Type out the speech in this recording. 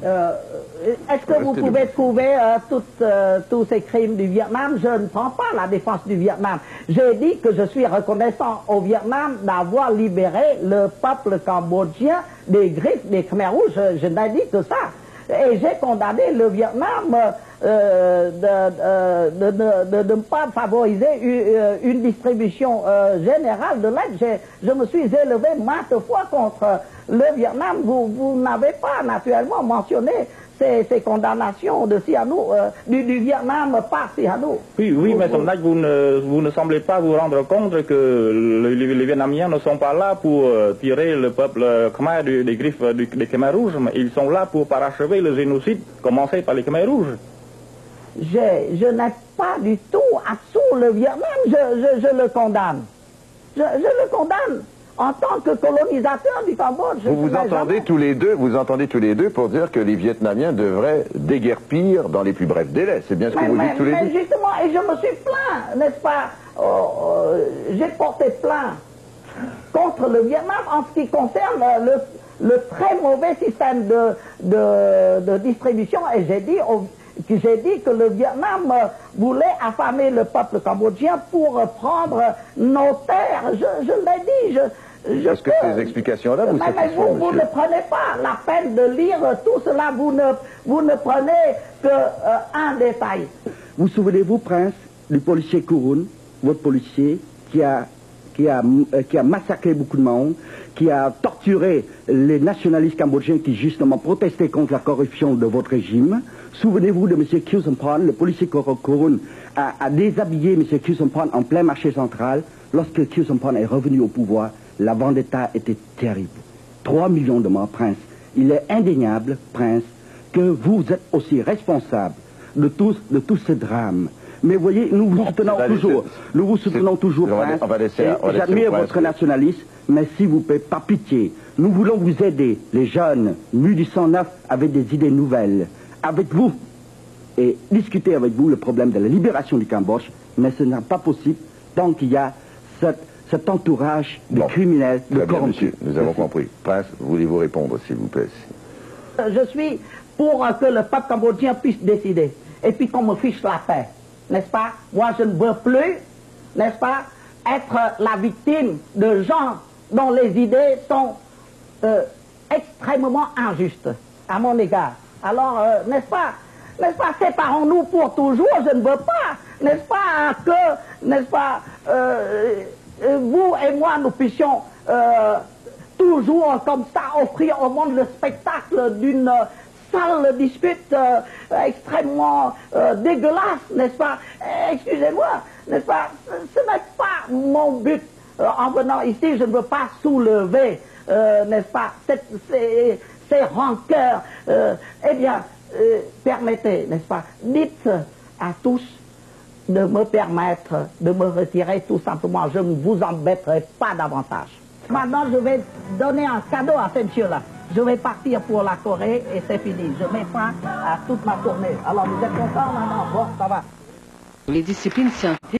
Est-ce que vous pouvez trouver tous ces crimes du Vietnam? Je ne prends pas la défense du Vietnam. J'ai dit que je suis reconnaissant au Vietnam d'avoir libéré le peuple cambodgien des griffes des Khmers rouges. Je n'ai dit que ça. Et j'ai condamné le Vietnam de ne pas favoriser une distribution générale de l'aide. Je me suis élevé maintes fois contre le Vietnam. Vous n'avez pas naturellement mentionné ces condamnations de Sihanouk, du Vietnam par Sihanouk. Oui, mais Son Majesté, vous ne semblez pas vous rendre compte que les Vietnamiens ne sont pas là pour tirer le peuple khmer des griffes des Khmers rouges, mais ils sont là pour parachever le génocide commencé par les Khmers rouges. Je n'ai pas du tout absous le Vietnam, je le condamne. Je le condamne. En tant que colonisateur du Cambodge. Vous entendez tous les deux pour dire que les Vietnamiens devraient déguerpir dans les plus brefs délais. C'est bien ce que vous dites tous les deux. Mais justement, et je me suis plaint, n'est-ce pas, j'ai porté plainte contre le Vietnam en ce qui concerne le très mauvais système de distribution, et j'ai dit que le Vietnam voulait affamer le peuple cambodgien pour prendre nos terres. Je l'ai dit. Est-ce que ces explications-là vous satisfont, vous ne prenez pas la peine de lire tout cela, vous ne prenez qu'un détail. Vous souvenez-vous, Prince, du policier Kouroun, votre policier, qui a massacré beaucoup de monde, qui a torturé les nationalistes cambodgiens qui justement protestaient contre la corruption de votre régime. Souvenez-vous de M. Khieu Samphan, le policier Kouroun a déshabillé M. Khieu Samphan en plein marché central. Lorsque Khieu Samphan est revenu au pouvoir, la vendetta était terrible. 3 millions de morts, Prince. Il est indéniable, Prince, que vous êtes aussi responsable de tous ces drames. Mais voyez, nous vous soutenons toujours, Prince. J'admire votre nationalisme, mais s'il vous plaît, par pitié, nous voulons vous aider, les jeunes, mus du 109, avec des idées nouvelles, avec vous, et discuter avec vous le problème de la libération du Cambodge, mais ce n'est pas possible tant qu'il y a cet entourage de criminels, de corrompus. Nous avons compris. Prince, voulez-vous répondre, s'il vous plaît? Je suis pour que le peuple cambodgien puisse décider, et puis qu'on me fiche la paix, n'est-ce pas? Moi, je ne veux plus, n'est-ce pas, être la victime de gens dont les idées sont extrêmement injustes à mon égard. Alors, n'est-ce pas, séparons-nous pour toujours, je ne veux pas, n'est-ce pas, vous et moi, nous puissions toujours comme ça offrir au monde le spectacle d'une sale dispute extrêmement dégueulasse, n'est-ce pas? Excusez-moi, n'est-ce pas? Ce n'est pas mon but. En venant ici, je ne veux pas soulever, n'est-ce pas, ces rancœurs. Eh bien, permettez, n'est-ce pas, dites à tous de me permettre de me retirer tout simplement. Je ne vous embêterai pas davantage. Maintenant, je vais donner un cadeau à ce monsieur-là. Je vais partir pour la Corée et c'est fini. Je mets fin à toute ma tournée. Alors, vous êtes contents maintenant? Bon, ça va. Les disciplines scientifiques